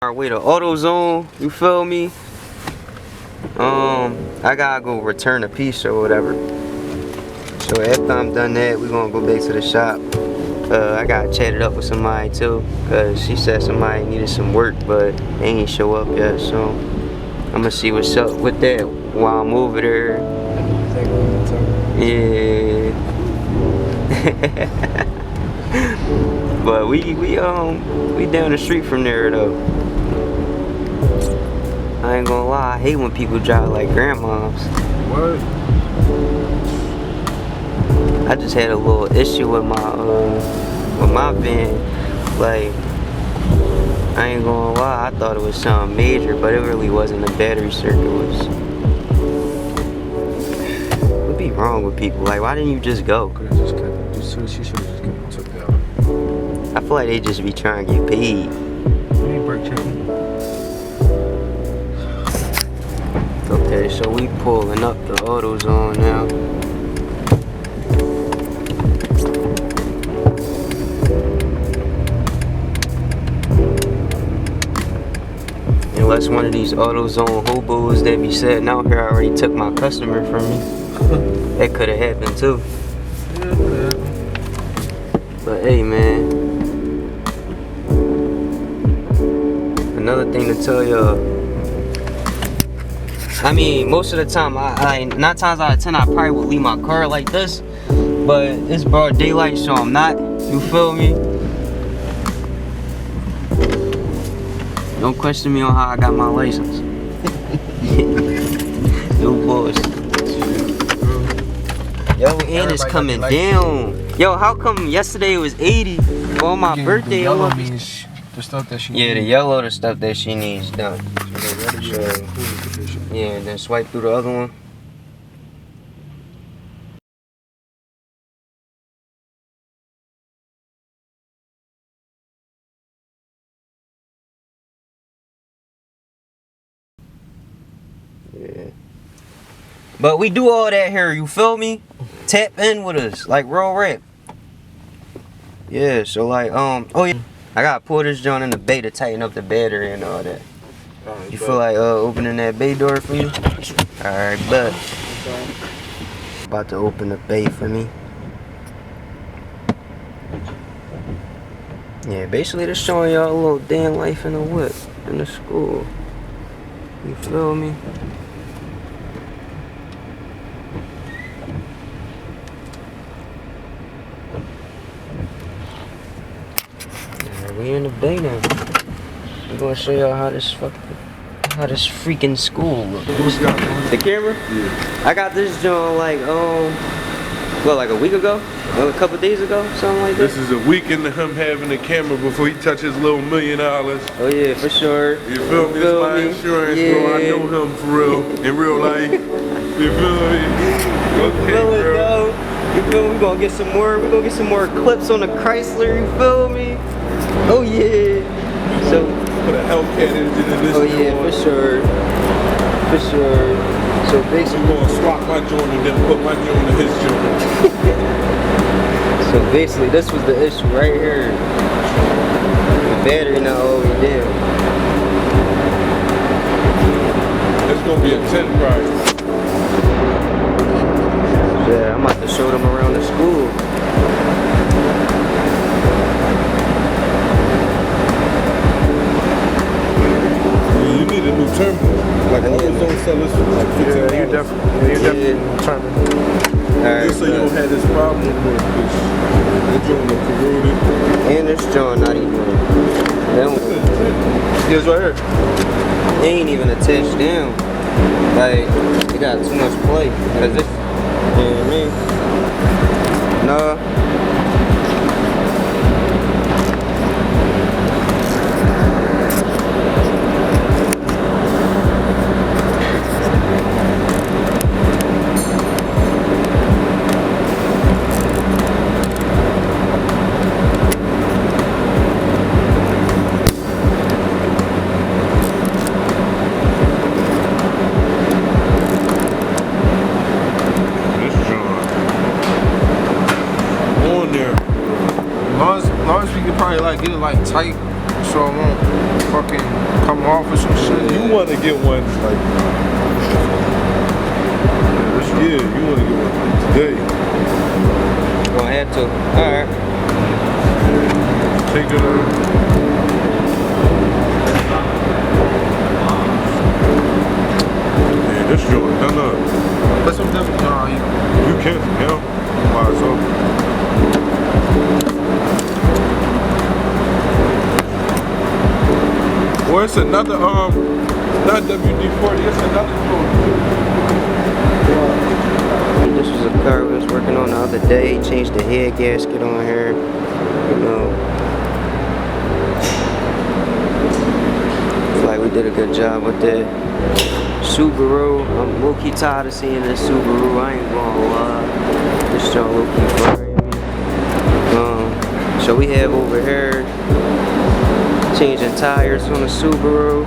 Our way to AutoZone, you feel me? I gotta go return a piece or whatever. So after I'm done that, we gonna go back to the shop. I got chatted up with somebody too, cause she said somebody needed some work, but they ain't show up yet. So I'm gonna see what's up with that while I'm over there. Yeah. But we down the street from there though. I ain't gonna lie, I hate when people drive like grandmas. What? I just had a little issue with my van. Like, I ain't gonna lie, I thought it was something major, but it really wasn't. The battery circuit was. What be wrong with people? Like, why didn't you just go? Could've just kept. She should have just kept and took it out. I feel like they just be trying to get paid. You ain't brake checking. Okay, so we pulling up the AutoZone now. Unless one of these AutoZone hobos that be sitting out here already took my customer from me. That could have happened too. Yeah. But hey, man. Another thing to tell y'all. I mean, most of the time, I 9 times out of 10, I probably would leave my car like this. But it's broad daylight, so I'm not. You feel me? Don't question me on how I got my license. No bullshit. Yo, and it's coming down. Yo, how come yesterday it was 80? For my birthday, the stuff that she needs. Yeah, the yellow, the stuff that she needs done. Yeah, and then swipe through the other one. Yeah. But we do all that here, you feel me? Tap in with us, like real rap. Yeah, so like, oh yeah. I gotta pull this joint in the bay to tighten up the battery and all that. You feel like opening that bay door for you? Alright, bet. About to open the bay for me. Yeah, basically just showing y'all a little damn life in the whip, in the school. You feel me? Alright, we in the bay now. I'm gonna show y'all how this freaking school looks. The camera? Yeah. I got this joint like like a week ago? Well, a couple days ago, something like that. This is a week into him having the camera before he touches little $1 million. Oh yeah, for sure. You feel me? It's my insurance, yeah. bro. I know him for real, in real life. You feel me? Okay, bro. You feel me? We're gonna get some more clips on the Chrysler, you feel me? Oh yeah. So put a Hellcat engine in this. Oh yeah, for sure. For sure. So basically I'm gonna swap my joint and then put my joint in his joint. So basically this was the issue right here. The battery not all the way down. It's gonna be a 10 price. Yeah, I'm about to show them around the school. You need a new terminal. Like AutoZone sellers for like $15. Yeah, you definitely determined. Alright, just so you don't have this problem with the joint look corroded. and this joint not even. Here's right here. They ain't even attached down. Like, it got too much play. Cause this, you know what I mean? No. As long as we could probably like get it like tight, so I won't. fucking come off or some shit. You want to get one like, yeah, you want to get one today. Gonna have to. Alright. Take it Yeah, this joint done up. Put some different. Nah, You can't, yeah. Why so? Well, it's another, not WD-40, it's another joint. This was a car we was working on the other day. Changed the head gasket on here. You know. It's like we did a good job with that Subaru. I'm low-key tired of seeing this Subaru. I ain't gonna lie. This joint low-key fire. So we have over here changing tires on the Subaru.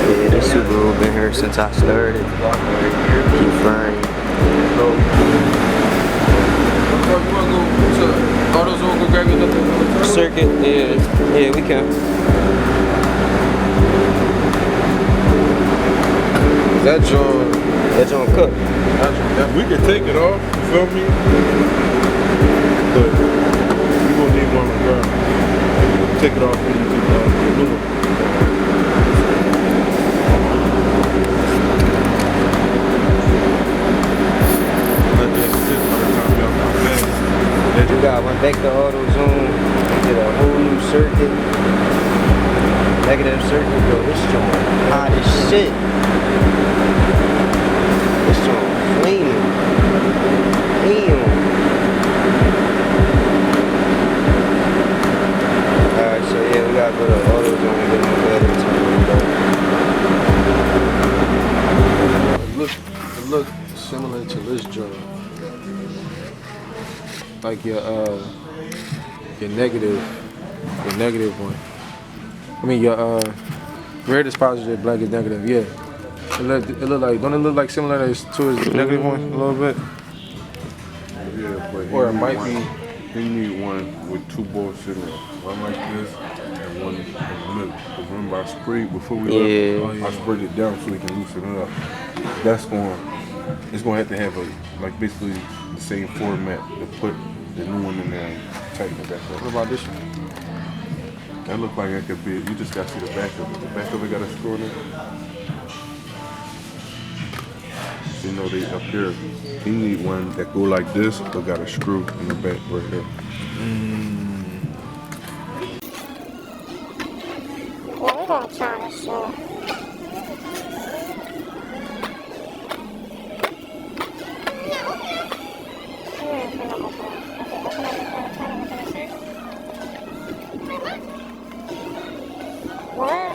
Yeah, this Subaru been here since I started. Keep flying. Circuit, yeah, we can. That's on. That's on cook. We can take it off, you feel me? But you gonna need one regardless. Take it off when you get the new one. We got one back to AutoZone. Did a whole new circuit. Negative circuit, bro. This joint hot as shit. This joint flaming. Damn. Alright, so yeah, we gotta go to AutoZone and get my battery turned. It look similar to this joint. Like your negative one. I mean your red is positive, black is negative. Yeah. It look like, don't it look like similar to his negative one a little bit? Yeah, but Or it might be. He need one with two bolts in it. One like this and one in the middle. Because remember I sprayed before we left. I sprayed it down so we can loosen it up. It's going to have to have like basically the same format to put the new one in there and tighten it back up. What about this one? That look like it could be, you just got to see the back of it. The back of it got a screw in it. You know, they up here, you need one that go like this, but got a screw in the back right here. Yeah, we gonna try this shit. What?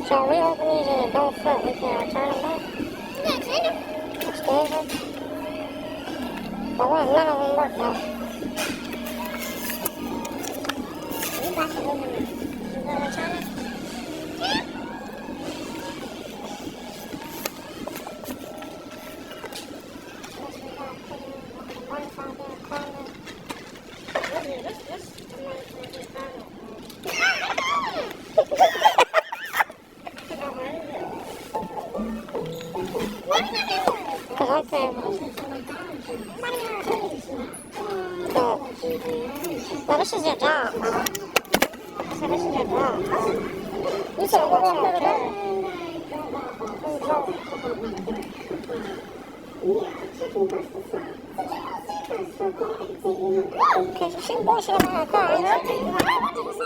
So we open these and it don't fit, we can't return them back? Yeah, extend them. Extend them? But what, none of them work though. You got to open them. You gonna return them? Yeah. Well, this is your job. So this is your job. You said we're going to put it in. Because you shouldn't bullshit about my car, you know?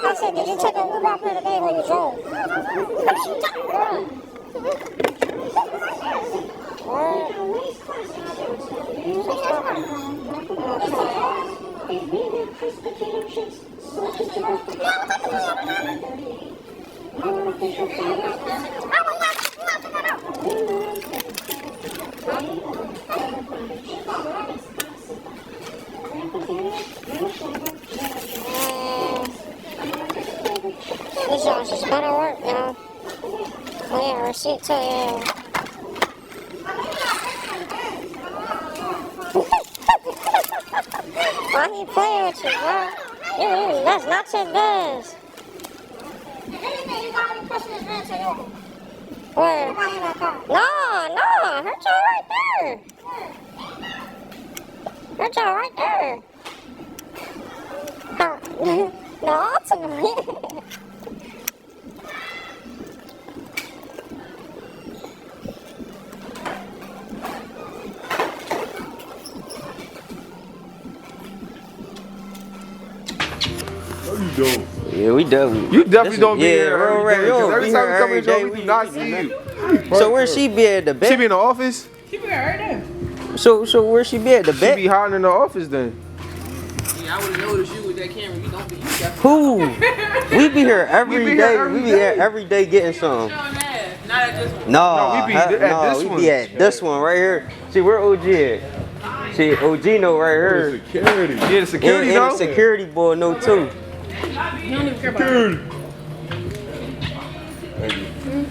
I said, did you take a Uber out here today when you drove? it's just better work, you know. Oh yeah, receipt too, yeah. Why he playing with you, bro? That's not your biz. Where? No, her jaw right there. Her jaw right there. No, ultimately. No, you don't. Yeah, we definitely. You definitely don't be yeah, here real every day, 'cause rap. every time we come in the show, we do not see you. So where she be at the She bet? be in the office? She be right there. So where she be at the She bet? be hiding in the office then. Yeah, I would have noticed you with that camera. You don't be. You definitely. Who? We be here every We be day. here every We be here day. every day getting some. Showing ass. Not at this one. No, No, we be at this we one. be at this one right here. See, where OG at? See, OG know right here. Security. Yeah, the security And though. the security boy know too. You don't even care about it. Security.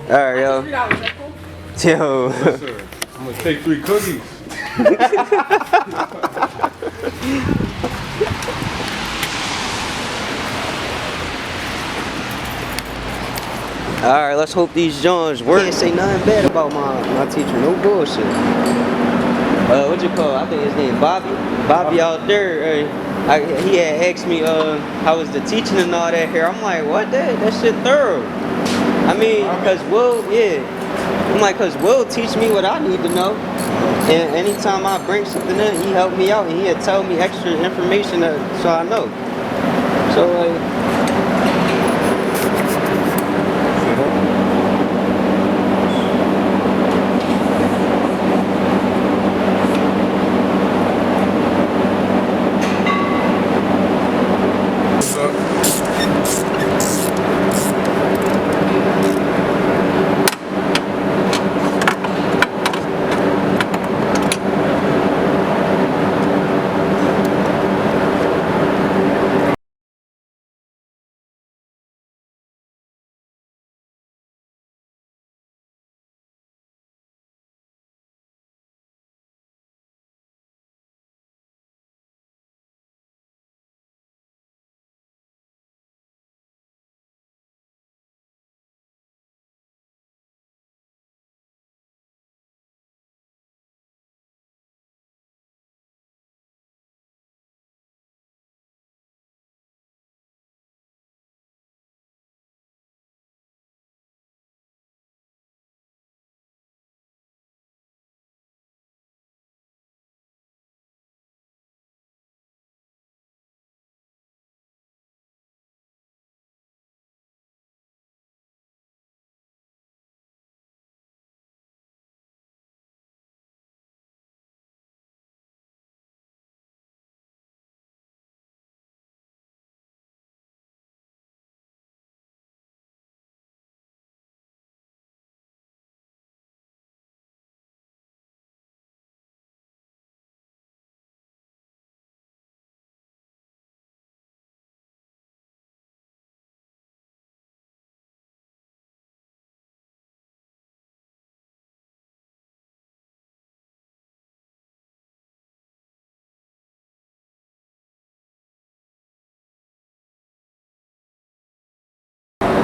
All right, yo. $3, that cool? Yo. Sir, I'm gonna take 3 cookies. All right, let's hope these Johns work. Can't say nothing bad about my teacher. No bullshit. What you call? I think his name Bobby. Bobby out there. He had asked me how was the teaching and all that here. I'm like, what? That shit thorough. I mean, cause Will, yeah. I'm like, cause Will teach me what I need to know. And anytime I bring something in, he helped me out and he'd tell me extra information so I know. So like.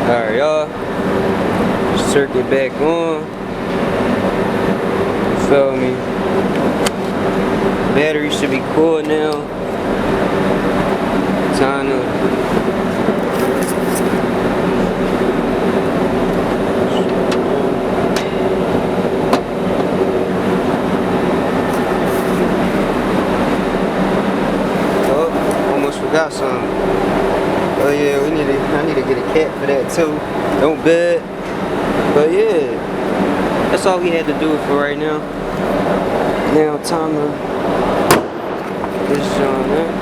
Alright, y'all. Circuit back on. You feel me? Battery should be cool now. Time to. Oh, almost forgot something. Oh yeah, I need to get a cat for that too. Don't bet. But yeah, that's all we had to do for right now. Now time to this John, yeah.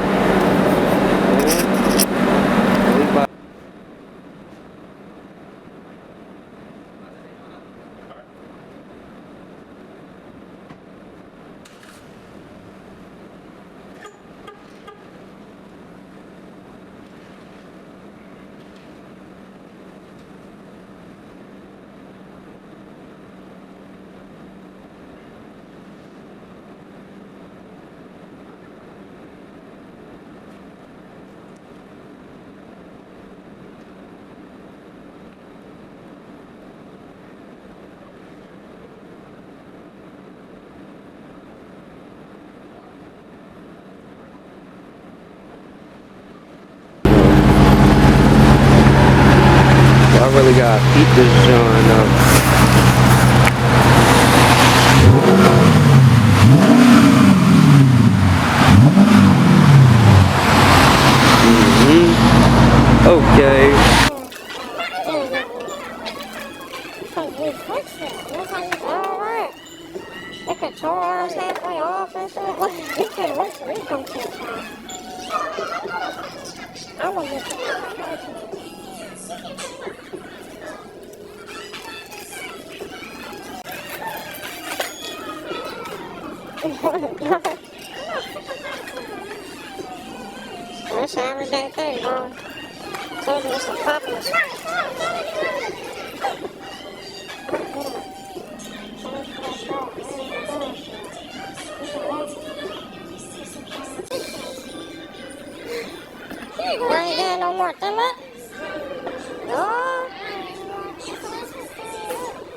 really gotta beat this joint up. Okay. The control arms halfway off and stuff. You could wait till we come to the top. I'm gonna get That's an everyday thing, bro. Told you it's the popular. I ain't getting no more timber. No.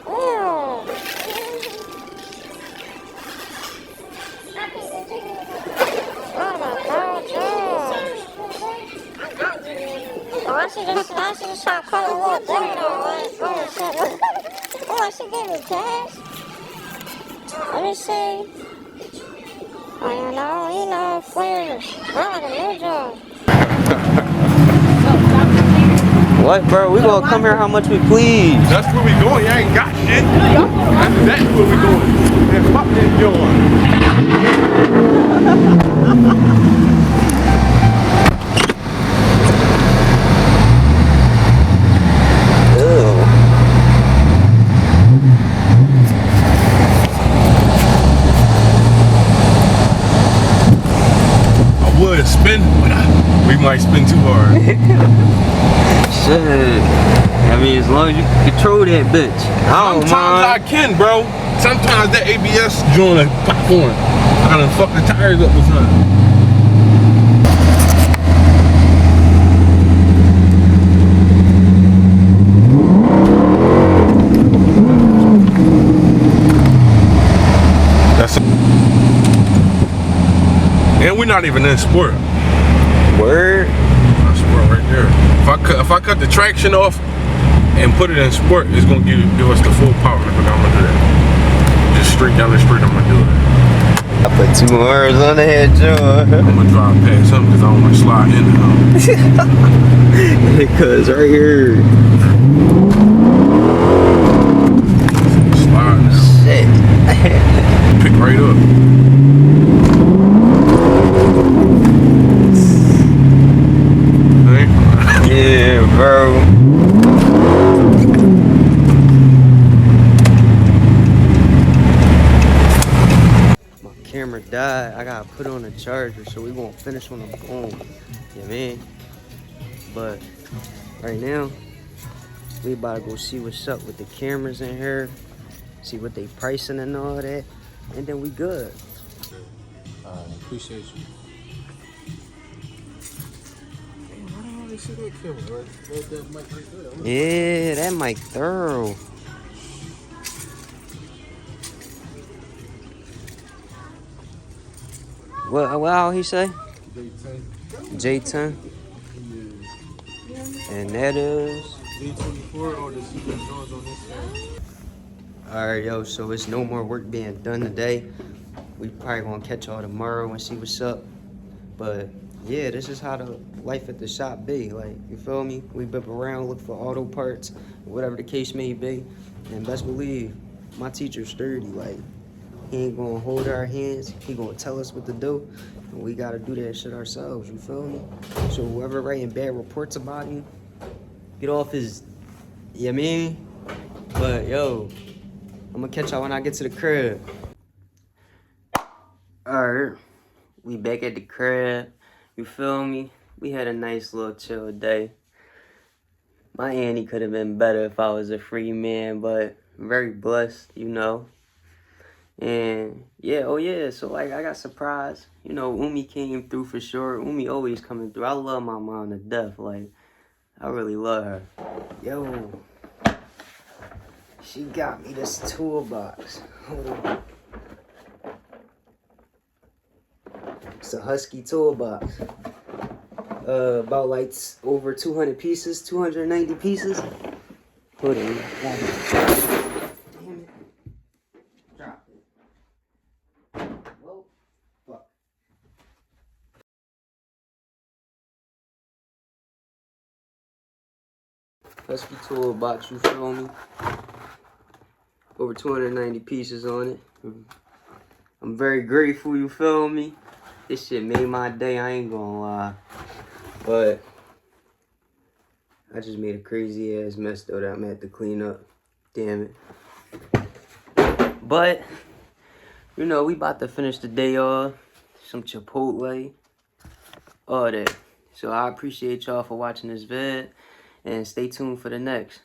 Ew. Oh my God, yeah. Oh, I should just start calling a little boy though, right? Oh shit. Oh, she gave me cash. Let me see. Oh, you know, flares. I like a new job. What, bro? We gonna come here how much we please. That's where we going. You ain't got shit. That's where we going. And fuck that joint. I would spin, but we might spin too hard. Shit. I mean, as long as you can control that bitch. I don't Sometimes I mind. can, bro. Sometimes that ABS joint like popcorn. I done fuck the tires up with time. And we're not even in sport. Word. That's sport right there. If I cut the traction off and put it in sport, it's gonna give us the full power. But I'm gonna do that. Just straight down the street, I'm gonna do it. I put 2 words on the head, Joe. I'm gonna drive past something because I don't want to slide in the Because right here. slide now. Shit. Pick right up. Yeah, bro. My camera died. I gotta put on a charger, so we gonna finish on the phone. Yeah, man. But right now, we about to go see what's up with the cameras in here, see what they pricing and all that, and then we good. Appreciate you. See that camera, right? That mic right there. Yeah, that mic thorough. What how he say? J10. And that is J24 or the Secret Jones on this side. alright, yo, so it's no more work being done today. We probably gonna catch y'all tomorrow and see what's up. But yeah, this is how the life at the shop be. Like, you feel me? We bip around, look for auto parts, whatever the case may be. And best believe, my teacher's sturdy. Like, he ain't gonna hold our hands. He gonna tell us what to do. And we gotta do that shit ourselves, you feel me? So whoever writing bad reports about him, get off his, you know what I mean? But yo, I'm gonna catch y'all when I get to the crib. Alright, we back at the crib. You feel me? We had a nice little chill day. My Annie could have been better if I was a free man, but I'm very blessed, you know. And yeah, oh yeah, so like I got surprised. You know, Umi came through for sure. Umi always coming through. I love my mom to death. Like, I really love her. Yo, she got me this toolbox. Hold on. It's a Husky toolbox. About like over 200 pieces, 290 pieces. Put it. Damn it. Drop it. Whoa. Fuck. Pesky toolbox, you feel me? Over 290 pieces on it. I'm very grateful, you feel me? This shit made my day, I ain't gonna lie. But I just made a crazy ass mess though that I'm gonna have to clean up. Damn it. But, you know, we about to finish the day off. Some Chipotle. All that. So I appreciate y'all for watching this vid. And stay tuned for the next.